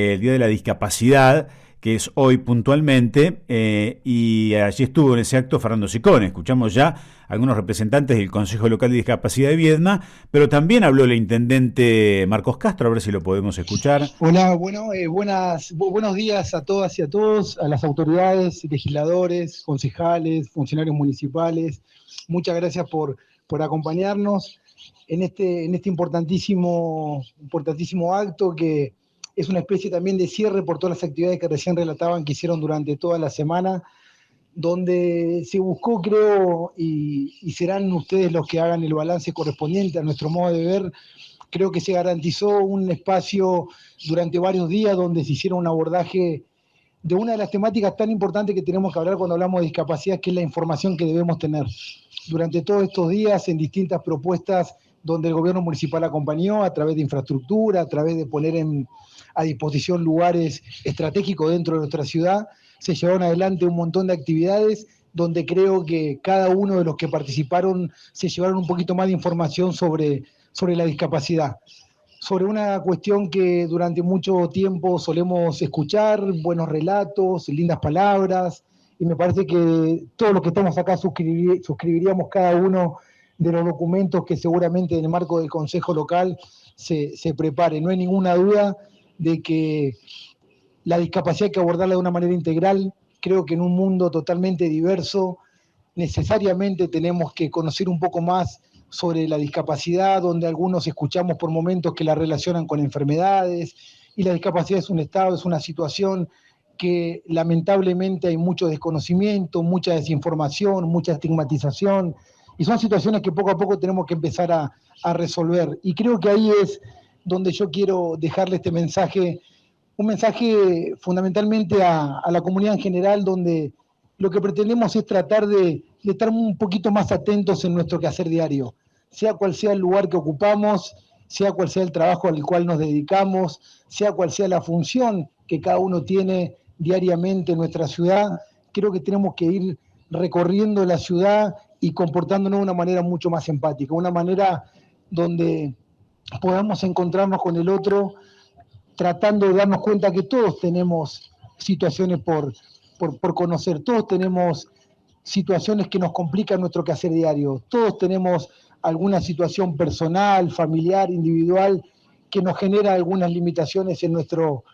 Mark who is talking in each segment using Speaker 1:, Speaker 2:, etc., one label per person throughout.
Speaker 1: el Día de la Discapacidad, que es hoy puntualmente, y allí estuvo en ese acto Fernando Sicone. Escuchamos ya algunos representantes del Consejo Local de Discapacidad de Viedma, pero también habló el intendente Marcos Castro, a ver si lo podemos escuchar.
Speaker 2: Hola, bueno, buenos días a todas y a todos, a las autoridades, legisladores, concejales, funcionarios municipales. Muchas gracias por acompañarnos en este importantísimo acto que es una especie también de cierre por todas las actividades que recién relataban que hicieron durante toda la semana, donde se buscó, creo, y serán ustedes los que hagan el balance correspondiente a nuestro modo de ver. Creo que se garantizó un espacio durante varios días donde se hiciera un abordaje de una de las temáticas tan importantes que tenemos que hablar cuando hablamos de discapacidad, que es la información que debemos tener. Durante todos estos días, en distintas propuestas donde el gobierno municipal acompañó a través de infraestructura, a través de poner a disposición lugares estratégicos dentro de nuestra ciudad, se llevaron adelante un montón de actividades donde creo que cada uno de los que participaron se llevaron un poquito más de información sobre la discapacidad, sobre una cuestión que durante mucho tiempo solemos escuchar, buenos relatos, lindas palabras, y me parece que todos los que estamos acá suscribiríamos cada uno de los documentos que seguramente en el marco del Consejo Local se prepare. No hay ninguna duda de que la discapacidad hay que abordarla de una manera integral. Creo que en un mundo totalmente diverso necesariamente tenemos que conocer un poco más sobre la discapacidad, donde algunos escuchamos por momentos que la relacionan con enfermedades, y la discapacidad es un estado, es una situación que lamentablemente hay mucho desconocimiento, mucha desinformación, mucha estigmatización, y son situaciones que poco a poco tenemos que empezar a resolver. Y creo que ahí es donde yo quiero dejarle este mensaje, un mensaje fundamentalmente a la comunidad en general, donde lo que pretendemos es tratar de estar un poquito más atentos en nuestro quehacer diario, sea cual sea el lugar que ocupamos, sea cual sea el trabajo al cual nos dedicamos, sea cual sea la función que cada uno tiene diariamente en nuestra ciudad. Creo que tenemos que ir recorriendo la ciudad y comportándonos de una manera mucho más empática, una manera donde podamos encontrarnos con el otro, tratando de darnos cuenta que todos tenemos situaciones por conocer, todos tenemos situaciones que nos complican nuestro quehacer diario, todos tenemos alguna situación personal, familiar, individual, que nos genera algunas limitaciones en nuestro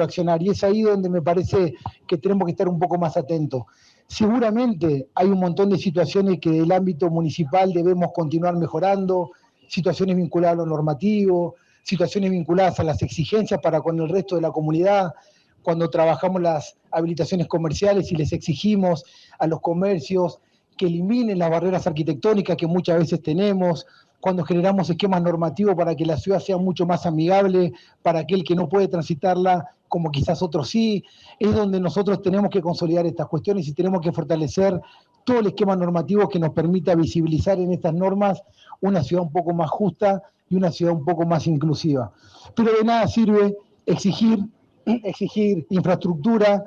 Speaker 2: accionar, y es ahí donde me parece que tenemos que estar un poco más atentos. Seguramente hay un montón de situaciones que del ámbito municipal debemos continuar mejorando, situaciones vinculadas a lo normativo, situaciones vinculadas a las exigencias para con el resto de la comunidad, cuando trabajamos las habilitaciones comerciales y les exigimos a los comercios que eliminen las barreras arquitectónicas que muchas veces tenemos, cuando generamos esquemas normativos para que la ciudad sea mucho más amigable para aquel que no puede transitarla, como quizás otros sí, es donde nosotros tenemos que consolidar estas cuestiones y tenemos que fortalecer todo el esquema normativo que nos permita visibilizar en estas normas una ciudad un poco más justa y una ciudad un poco más inclusiva. Pero de nada sirve exigir infraestructura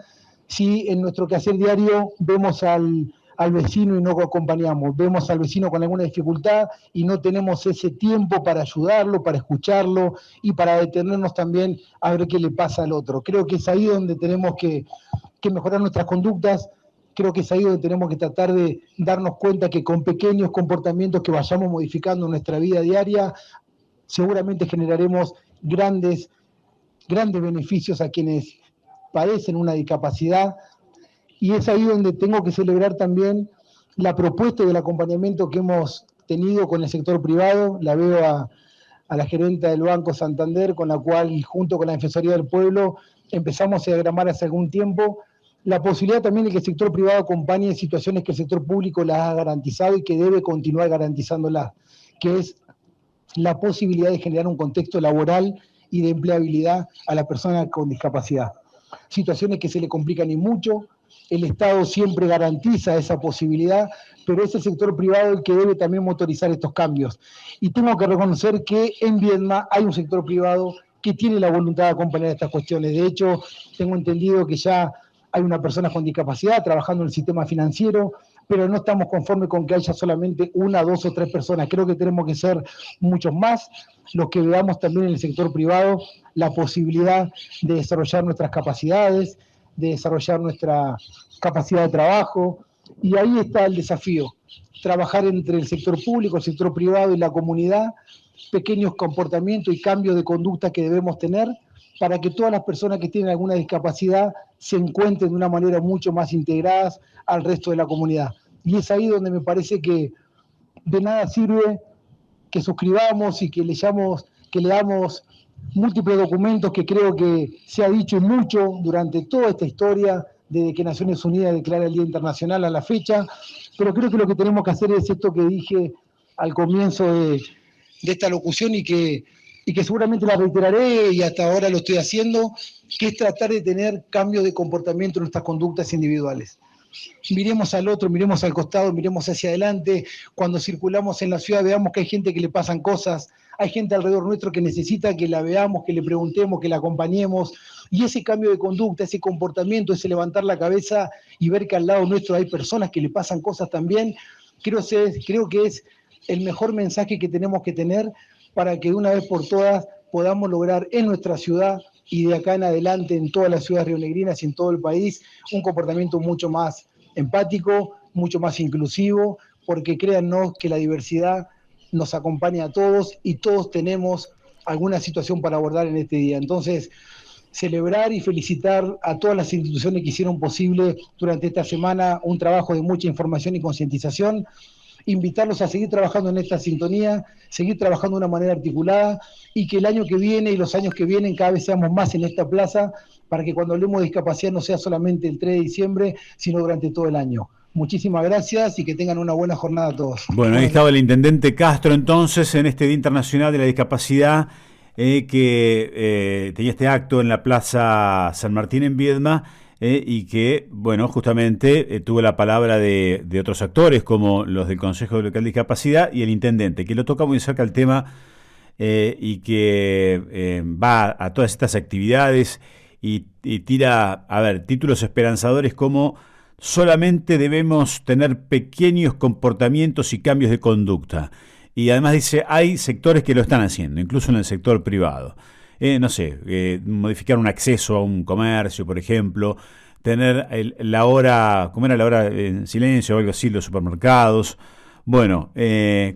Speaker 2: si en nuestro quehacer diario vemos al vecino y no lo acompañamos, vemos al vecino con alguna dificultad y no tenemos ese tiempo para ayudarlo, para escucharlo y para detenernos también a ver qué le pasa al otro. Creo que es ahí donde tenemos que mejorar nuestras conductas. Creo que es ahí donde tenemos que tratar de darnos cuenta que con pequeños comportamientos que vayamos modificando en nuestra vida diaria, seguramente generaremos grandes beneficios a quienes padecen una discapacidad. Y es ahí donde tengo que celebrar también la propuesta del acompañamiento que hemos tenido con el sector privado. La veo a la gerenta del Banco Santander, con la cual, junto con la Defensoría del Pueblo, empezamos a diagramar hace algún tiempo la posibilidad también de que el sector privado acompañe situaciones que el sector público las ha garantizado y que debe continuar garantizándolas, que es la posibilidad de generar un contexto laboral y de empleabilidad a la persona con discapacidad. Situaciones que se le complican y mucho, el Estado siempre garantiza esa posibilidad, pero es el sector privado el que debe también motorizar estos cambios. Y tengo que reconocer que en Viedma hay un sector privado que tiene la voluntad de acompañar estas cuestiones. De hecho, tengo entendido que ya hay una persona con discapacidad trabajando en el sistema financiero, pero no estamos conformes con que haya solamente una, dos o tres personas. Creo que tenemos que ser muchos más. los que veamos también en el sector privado la posibilidad de desarrollar nuestras capacidades, de desarrollar nuestra capacidad de trabajo, y ahí está el desafío, trabajar entre el sector público, el sector privado y la comunidad, pequeños comportamientos y cambios de conducta que debemos tener para que todas las personas que tienen alguna discapacidad se encuentren de una manera mucho más integradas al resto de la comunidad. Y es ahí donde me parece que de nada sirve que suscribamos y que leamos múltiples documentos que creo que se ha dicho mucho durante toda esta historia, desde que Naciones Unidas declara el Día Internacional a la fecha, pero creo que lo que tenemos que hacer es esto que dije al comienzo de esta locución y que seguramente la reiteraré y hasta ahora lo estoy haciendo, que es tratar de tener cambios de comportamiento en nuestras conductas individuales. Miremos al otro, miremos al costado, miremos hacia adelante. Cuando circulamos en la ciudad veamos que hay gente que le pasan cosas, hay gente alrededor nuestro que necesita que la veamos, que le preguntemos, que la acompañemos. Y ese cambio de conducta, ese comportamiento, ese levantar la cabeza y ver que al lado nuestro hay personas que le pasan cosas también, creo que es el mejor mensaje que tenemos que tener para que de una vez por todas podamos lograr en nuestra ciudad y de acá en adelante en todas las ciudades rionegrinas y en todo el país un comportamiento mucho más empático, mucho más inclusivo, porque créannos que la diversidad nos acompaña a todos y todos tenemos alguna situación para abordar en este día. Entonces, celebrar y felicitar a todas las instituciones que hicieron posible durante esta semana un trabajo de mucha información y concientización, invitarlos a seguir trabajando en esta sintonía, seguir trabajando de una manera articulada y que el año que viene y los años que vienen cada vez seamos más en esta plaza para que cuando hablemos de discapacidad no sea solamente el 3 de diciembre, sino durante todo el año. Muchísimas gracias y que tengan una buena jornada a todos.
Speaker 1: Bueno, ahí estaba el intendente Castro entonces en este Día Internacional de la Discapacidad que tenía este acto en la Plaza San Martín en Viedma. Y que, bueno, justamente tuvo la palabra de otros actores como los del Consejo Local de Discapacidad y el intendente, que lo toca muy cerca el tema y que va a todas estas actividades y tira, a ver, títulos esperanzadores como solamente debemos tener pequeños comportamientos y cambios de conducta. Y además dice, hay sectores que lo están haciendo, incluso en el sector privado. No sé, modificar un acceso a un comercio, por ejemplo, tener la hora, comer a la hora en silencio o algo así, los supermercados. Bueno,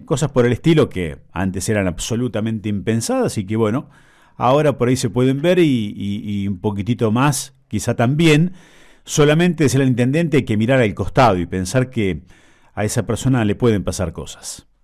Speaker 1: cosas por el estilo que antes eran absolutamente impensadas y que, bueno, ahora por ahí se pueden ver y un poquitito más, quizá también. Solamente, decía el intendente, hay que mirar al costado y pensar que a esa persona le pueden pasar cosas.